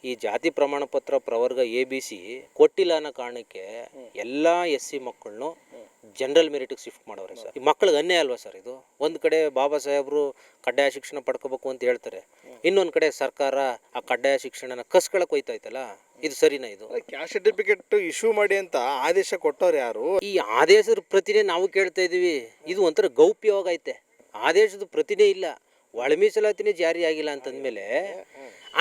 ಈ ಜಾತಿ ಪ್ರಮಾಣ ಪತ್ರ ಪ್ರವರ್ಗ ABC ಕೊಟ್ಟಿಲ್ಲ ಅನ್ನೋ ಕಾರಣಕ್ಕೆ ಎಲ್ಲ SC ಮಕ್ಕಳನ್ನು ಜನರಲ್ ಮೆರಿಟಿಗೆ ಶಿಫ್ಟ್ ಮಾಡವ್ರೆ ಸರ್. ಈ ಮಕ್ಕಳಿಗೆ ಅನ್ಯಾಯ ಅಲ್ವಾ ಸರ್ ಇದು? ಒಂದು ಕಡೆ ಬಾಬಾ ಸಾಹೇಬರು ಕಡ್ಡಾಯ ಶಿಕ್ಷಣ ಪಡ್ಕೋಬೇಕು ಅಂತ ಹೇಳ್ತಾರೆ, ಇನ್ನೊಂದು ಕಡೆ ಸರ್ಕಾರ ಆ ಕಡ್ಡಾಯ ಶಿಕ್ಷಣನ ಕಸ್ಕೊಳಕ್ಕೆ ಹೋಯ್ತೈತಲ್ಲ, ಇದು ಸರಿನಾ? ಇದು ಕ್ಯಾಸ್ಟ್ ಸರ್ಟಿಫಿಕೇಟ್ ಇಶ್ಯೂ ಮಾಡಿ ಅಂತ ಆದೇಶ ಕೊಟ್ಟವ್ರು ಯಾರು? ಈ ಆದೇಶದ ಪ್ರತಿನೇ ನಾವು ಕೇಳ್ತಾ ಇದೀವಿ. ಇದು ಒಂಥರ ಗೌಪ್ಯವಾಗಿ ಐತೆ, ಆದೇಶದ ಪ್ರತಿನೇ ಇಲ್ಲ, ಒಳ ಮೀಸಲಾತಿನೇ ಜಾರಿ ಆಗಿಲ್ಲ ಅಂತಂದ್ಮೇಲೆ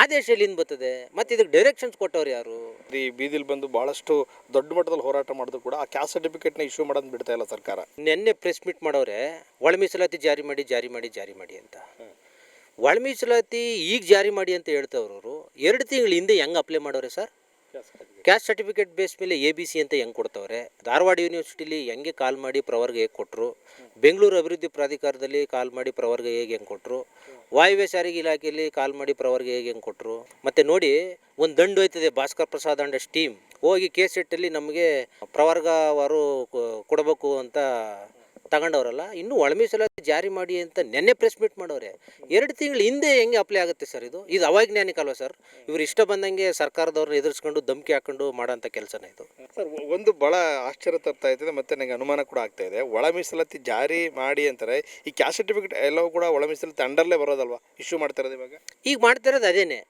ಆದೇಶ ಎಲ್ಲಿಂದ ಬರ್ತದೆ? ಮತ್ತೆ ಇದಕ್ಕೆ ಡೈರೆಕ್ಷನ್ಸ್ ಕೊಟ್ಟವ್ರು ಯಾರು? ಈ ಬೀದಿಲಿ ಬಂದು ಬಹಳಷ್ಟು ದೊಡ್ಡ ಮಟ್ಟದಲ್ಲಿ ಹೋರಾಟ ಮಾಡಿದ್ರು ಕೂಡ ಆ ಕ್ಯಾಸ್ಟ್ ಸರ್ಟಿಫಿಕೇಟ್ನ ಇಶ್ಯೂ ಮಾಡೋದು ಬಿಡ್ತಾ ಇಲ್ಲ ಸರ್ಕಾರ. ನಿನ್ನೆ ಪ್ರೆಸ್ ಮೀಟ್ ಮಾಡವ್ರೆ, ಒಳ ಮೀಸಲಾತಿ ಜಾರಿ ಮಾಡಿ ಅಂತ. ಒಳ ಮೀಸಲಾತಿ ಈಗ ಜಾರಿ ಮಾಡಿ ಅಂತ ಹೇಳ್ತವ್ರವರು 2 ತಿಂಗಳ ಹಿಂದೆ ಹೆಂಗೆ ಅಪ್ಲೈ ಮಾಡೋರೆ ಸರ್? ಕ್ಯಾಸ್ಟ್ ಸರ್ಟಿಫಿಕೇಟ್ ಬೇಸ್ ಮೇಲೆ ABC ಅಂತ ಹೆಂಗೆ ಕೊಡ್ತವ್ರೆ? ಧಾರವಾಡ ಯೂನಿವರ್ಸಿಟಿಲಿ ಹೆಂಗೆ ಕಾಲ್ ಮಾಡಿ ಪ್ರವರ್ಗ ಹೇಗೆ ಕೊಟ್ಟರು? ಬೆಂಗಳೂರು ಅಭಿವೃದ್ಧಿ ಪ್ರಾಧಿಕಾರದಲ್ಲಿ ಕಾಲ್ ಮಾಡಿ ಪ್ರವರ್ಗ ಹೆಂಗೆ ಕೊಟ್ಟರು? ವಾಯುವ್ಯ ಸಾರಿಗೆ ಇಲಾಖೆಯಲ್ಲಿ ಕಾಲ್ ಮಾಡಿ ಪ್ರವರ್ಗ ಹೆಂಗೆ ಕೊಟ್ಟರು? ಮತ್ತು ನೋಡಿ, ಒಂದು ದಂಡು ಹೋಯ್ತದೆ, ಭಾಸ್ಕರ್ ಪ್ರಸಾದ್ ಅಂಡ್ ಟೀಮ್ ಹೋಗಿ KSET ನಮಗೆ ಪ್ರವರ್ಗವಾರು ಕೊಡಬೇಕು ಅಂತ ತಗೊಂಡವ್ರಲ್ಲ, ಇನ್ನೂ ಒಳ ಮೀಸಲಾತಿ ಜಾರಿ ಮಾಡಿ ಅಂತ ನೆನ್ನೆ ಪ್ರೆಸ್ ಮೀಟ್ ಮಾಡವ್ರೆ. 2 ತಿಂಗಳ ಹಿಂದೆ ಹೆಂಗೆ ಅಪ್ಲೈ ಆಗುತ್ತೆ ಸರ್? ಇದು ಅವೈಜ್ಞಾನಿಕ ಅಲ್ವಾ ಸರ್? ಇವರು ಇಷ್ಟ ಬಂದಂಗೆ ಸರ್ಕಾರದವ್ರನ್ನ ಎದುರಿಸ್ಕೊಂಡು ಧಮಕಿ ಹಾಕೊಂಡು ಮಾಡೋಂಥ ಕೆಲಸನೇ ಇದು ಸರ್. ಒಂದು ಭಾಳ ಆಶ್ಚರ್ಯ ತರ್ತಾ ಇರ್ತದೆ, ಮತ್ತು ನನಗೆ ಅನುಮಾನ ಕೂಡ ಆಗ್ತಾ ಇದೆ. ಒಳ ಮೀಸಲಾತಿ ಜಾರಿ ಮಾಡಿ ಅಂತಾರೆ, ಈ ಕ್ಯಾಸ್ಟ್ ಸರ್ಟಿಫಿಕೇಟ್ ಎಲ್ಲವೂ ಕೂಡ ಒಳ ಮೀಸಲಾತಿ ಅಂಡರ್ಲೇ ಬರೋದಲ್ವಾ ಇಶ್ಯೂ ಮಾಡ್ತಾ ಇರೋದು ಇವಾಗ? ಈಗ ಮಾಡ್ತಾ ಇರೋದು ಅದೇನೆ,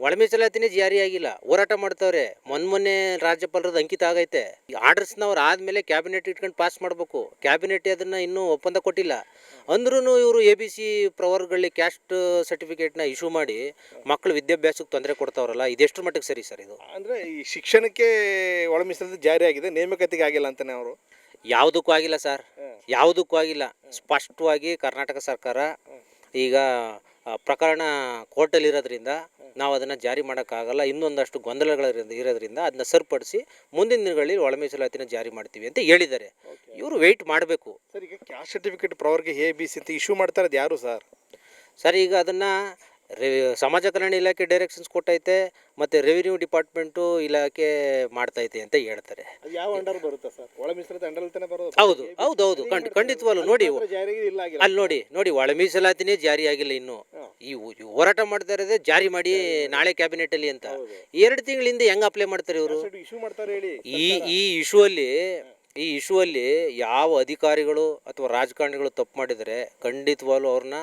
ಒಳ ಮೀಸಲಾತಿನೇ ಜಾರಿ ಆಗಿಲ್ಲ, ಹೋರಾಟ ಮಾಡ್ತವ್ರೆ. ಮೊನ್ನೆ ರಾಜ್ಯಪಾಲರದ ಅಂಕಿತ ಆಗೈತೆ. ಈ ಆರ್ಡರ್ಸ್ನವ್ರು ಆದಮೇಲೆ ಕ್ಯಾಬಿನೆಟ್ ಇಟ್ಕೊಂಡು ಪಾಸ್ ಮಾಡಬೇಕು. ಕ್ಯಾಬಿನೆಟ್ ಅದನ್ನು ಇನ್ನೂ ಒಪ್ಪಂದ ಕೊಟ್ಟಿಲ್ಲ ಅಂದ್ರೂ ಇವರು ABC ಪ್ರವರ್ಗಗಳಲ್ಲಿ ಕ್ಯಾಸ್ಟ್ ಸರ್ಟಿಫಿಕೇಟ್ನ ಇಶ್ಯೂ ಮಾಡಿ ಮಕ್ಕಳು ವಿದ್ಯಾಭ್ಯಾಸಕ್ಕೆ ತೊಂದರೆ ಕೊಡ್ತಾವ್ರಲ್ಲ, ಇದೆಷ್ಟು ಮಟ್ಟಿಗೆ ಸರಿ ಸರ್ ಇದು? ಅಂದರೆ ಈ ಶಿಕ್ಷಣಕ್ಕೆ ಒಳ ಮೀಸಲಾತಿ ಜಾರಿ ಆಗಿದೆ, ನೇಮಕಾತಿಗೆ ಆಗಿಲ್ಲ ಅಂತಾನೆ ಅವರು? ಯಾವುದಕ್ಕೂ ಆಗಿಲ್ಲ ಸರ್, ಯಾವುದಕ್ಕೂ ಆಗಿಲ್ಲ. ಸ್ಪಷ್ಟವಾಗಿ ಕರ್ನಾಟಕ ಸರ್ಕಾರ ಈಗ ಪ್ರಕರಣ ಕೋರ್ಟಲ್ಲಿರೋದ್ರಿಂದ ನಾವು ಅದನ್ನು ಜಾರಿ ಮಾಡೋಕ್ಕಾಗಲ್ಲ, ಇನ್ನೊಂದಷ್ಟು ಇರೋದ್ರಿಂದ ಅದನ್ನ ಸರಿಪಡಿಸಿ ಮುಂದಿನ ದಿನಗಳಲ್ಲಿ ಒಳ ಮೀಸಲಾತಿನ ಜಾರಿ ಮಾಡ್ತೀವಿ ಅಂತ ಹೇಳಿದ್ದಾರೆ. ಇವರು ವೆಯ್ಟ್ ಮಾಡಬೇಕು ಸರ್. ಈಗ ಕ್ಯಾಸ್ಟ್ ಸರ್ಟಿಫಿಕೇಟ್ ಪ್ರವರ್ಗ ABC ಅಂತ ಇಶ್ಯೂ ಮಾಡ್ತಾ ಇರೋದು ಯಾರು ಸರ್? ಸರ್, ಈಗ ಅದನ್ನು ಸಮಾಜ ಕಲ್ಯಾಣ ಇಲಾಖೆ ಡೈರೆಕ್ಷನ್ಸ್ ಕೊಟ್ಟೈತೆ, ಮತ್ತು ರೆವಿನ್ಯೂ ಡಿಪಾರ್ಟ್ಮೆಂಟು ಇಲಾಖೆ ಮಾಡ್ತೈತೆ ಅಂತ ಹೇಳ್ತಾರೆ. ಯಾವ ಅಂಡರ್ ಬರುತ್ತೆ ಸರ್? ಒಳ ಮೀಸಲಾತಿ ಅಂಡರ್ ಅಂತಾನೆ ಬರೋದು? ಹೌದು ಖಂಡಿತವಲ್ಲ. ನೋಡಿ ಅಲ್ಲಿ ನೋಡಿ ಒಳ ಮೀಸಲಾತಿನೇ ಜಾರಿ ಆಗಿಲ್ಲ ಇನ್ನೂ. ಈ ಹೋರಾಟ ಮಾಡ್ತಾ ಇರೋದೇ ಜಾರಿ ಮಾಡಿ ನಾಳೆ ಕ್ಯಾಬಿನೆಟ್ ಅಲ್ಲಿ ಅಂತ. 2 ತಿಂಗಳ ಹಿಂದೆ ಹೆಂಗೆ ಅಪ್ಲೈ ಮಾಡ್ತಾರೆ ಇವರು? ಈ ಇಶ್ಯೂ ಅಲ್ಲಿ ಯಾವ ಅಧಿಕಾರಿಗಳು ಅಥವಾ ರಾಜಕಾರಣಿಗಳು ತಪ್ಪು ಮಾಡಿದರೆ ಖಂಡಿತವಾಗ್ಲೂ ಅವ್ರನ್ನ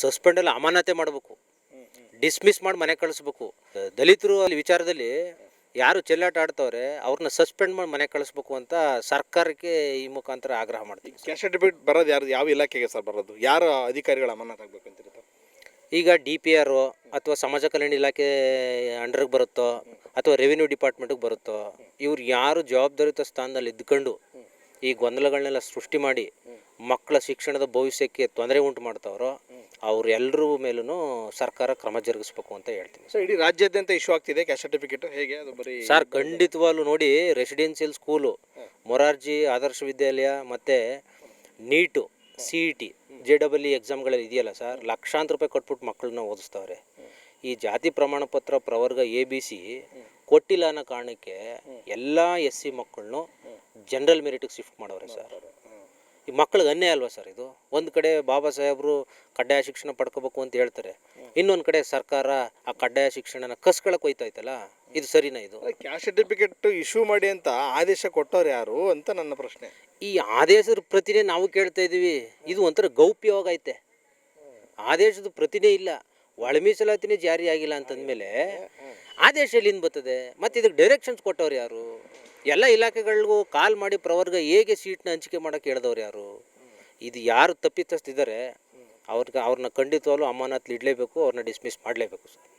ಸಸ್ಪೆಂಡಲ್ಲಿ ಅಮಾನತೆ ಮಾಡಬೇಕು, ಡಿಸ್ಮಿಸ್ ಮಾಡಿ ಮನೆ ಕಳಿಸ್ಬೇಕು. ದಲಿತರು ಅಲ್ಲಿ ವಿಚಾರದಲ್ಲಿ ಯಾರು ಚೆಲ್ಲಾಟ ಆಡ್ತವ್ರೆ ಅವ್ರನ್ನ ಸಸ್ಪೆಂಡ್ ಮಾಡಿ ಮನೆ ಕಳಿಸ್ಬೇಕು ಅಂತ ಸರ್ಕಾರಕ್ಕೆ ಈ ಮುಖಾಂತರ ಆಗ್ರಹ ಮಾಡ್ತೀವಿ. ಕ್ಯಾಸ್ಟ್ ಸರ್ಟಿಫಿಕೇಟ್ ಬರೋದು ಯಾರು, ಯಾವ ಇಲಾಖೆಗೆ ಸರ್ ಬರೋದು? ಯಾರು ಅಧಿಕಾರಿಗಳ ಅಮಾನತ್ ಆಗಬೇಕು ಅಂತಿರ್ತಾರೆ? ಈಗ DPR ಅಥವಾ ಸಮಾಜ ಕಲ್ಯಾಣ ಇಲಾಖೆ ಅಂಡರ್ಗೆ ಬರುತ್ತೋ ಅಥವಾ ರೆವಿನ್ಯೂ ಡಿಪಾರ್ಟ್ಮೆಂಟಿಗೆ ಬರುತ್ತೋ, ಇವ್ರು ಯಾರು ಜವಾಬ್ದಾರಿಯುತ ಸ್ಥಾನದಲ್ಲಿ ಇದ್ಕೊಂಡು ಈ ಗೊಂದಲಗಳನ್ನೆಲ್ಲ ಸೃಷ್ಟಿ ಮಾಡಿ ಮಕ್ಕಳ ಶಿಕ್ಷಣದ ಭವಿಷ್ಯಕ್ಕೆ ತೊಂದರೆ ಉಂಟು ಮಾಡ್ತಾವ್ರೋ ಅವ್ರೆಲ್ಲರ ಮೇಲೂ ಸರ್ಕಾರ ಕ್ರಮ ಜರುಗಿಸ್ಬೇಕು ಅಂತ ಹೇಳ್ತೀನಿ. ಸೊ ಇಡೀ ರಾಜ್ಯಾದ್ಯಂತ ಇಶ್ಯೂ ಆಗ್ತಿದೆ ಕ್ಯಾಸ್ಟ್ ಸರ್ಟಿಫಿಕೇಟ್, ಹೇಗೆ ಅದು? ಬರೀ ಸರ್, ಖಂಡಿತವಾಗ್ಲೂ ನೋಡಿ, ರೆಸಿಡೆನ್ಷಿಯಲ್ ಸ್ಕೂಲು, ಮೊರಾರ್ಜಿ ಆದರ್ಶ ವಿದ್ಯಾಲಯ ಮತ್ತು ನೀಟು, CET, JEE ಎಕ್ಸಾಮ್ಗಳಲ್ಲಿ ಇದೆಯಲ್ಲ ಸರ್, ಲಕ್ಷಾಂತರ ರೂಪಾಯಿ ಕೊಟ್ಬಿಟ್ಟು ಮಕ್ಕಳನ್ನ ಓದಿಸ್ತವ್ರೆ. ಈ ಜಾತಿ ಪ್ರಮಾಣ ಪತ್ರ ಪ್ರವರ್ಗ ABC ಕೊಟ್ಟಿಲ್ಲ ಅನ್ನೋ ಕಾರಣಕ್ಕೆ ಎಲ್ಲ SC ಮಕ್ಕಳನ್ನು ಜನರಲ್ ಮೆರಿಟಿಗೆ ಶಿಫ್ಟ್ ಮಾಡವ್ರೆ ಸರ್. ಈ ಮಕ್ಕಳಿಗೆ ಅನ್ಯಾಯ ಅಲ್ವಾ ಸರ್ ಇದು? ಒಂದು ಕಡೆ ಬಾಬಾ ಸಾಹೇಬರು ಕಡ್ಡಾಯ ಶಿಕ್ಷಣ ಪಡ್ಕೋಬೇಕು ಅಂತ ಹೇಳ್ತಾರೆ, ಇನ್ನೊಂದು ಕಡೆ ಸರ್ಕಾರ ಆ ಕಡ್ಡಾಯ ಶಿಕ್ಷಣನ ಕಸ್ಕೊಳಕ್ಕೆ ಹೋಯ್ತೈತಲ್ಲ, ಇದು ಸರಿನಾ? ಇದು ಕ್ಯಾಸ್ಟ್ ಸರ್ಟಿಫಿಕೇಟ್ ಇಶ್ಯೂ ಮಾಡಿ ಅಂತ ಆದೇಶ ಕೊಟ್ಟವ್ರು ಯಾರು ಅಂತ ನನ್ನ ಪ್ರಶ್ನೆ. ಈ ಆದೇಶದ ಪ್ರತಿನೇ ನಾವು ಕೇಳ್ತಾ ಇದೀವಿ. ಇದು ಒಂಥರ ಗೌಪ್ಯವಾಗಿ ಐತೆ, ಆದೇಶದ ಪ್ರತಿನೇ ಇಲ್ಲ, ಒಳ ಮೀಸಲಾತಿನೇ ಜಾರಿ ಆಗಿಲ್ಲ ಅಂತಂದಮೇಲೆ ಆದೇಶ ಎಲ್ಲಿಂದ ಬರ್ತದೆ? ಮತ್ತು ಇದಕ್ಕೆ ಡೈರೆಕ್ಷನ್ಸ್ ಕೊಟ್ಟವ್ರು ಯಾರು? ಎಲ್ಲ ಇಲಾಖೆಗಳಿಗೂ ಕಾಲ್ ಮಾಡಿ ಪ್ರವರ್ಗ ಹೇಗೆ ಸೀಟ್ನ ಹಂಚಿಕೆ ಮಾಡೋಕ್ಕೆ ಹೇಳಿದವ್ರು ಯಾರು? ಇದು ಯಾರು ತಪ್ಪಿತಸ್ಥಿದ್ದಾರೆ ಅವ್ರನ್ನ ಖಂಡಿತವಾಗ್ಲೂ ಅಮಾನತ್ ಇಡಲೇಬೇಕು, ಅವ್ರನ್ನ ಡಿಸ್ಮಿಸ್ ಮಾಡಲೇಬೇಕು ಸರ್.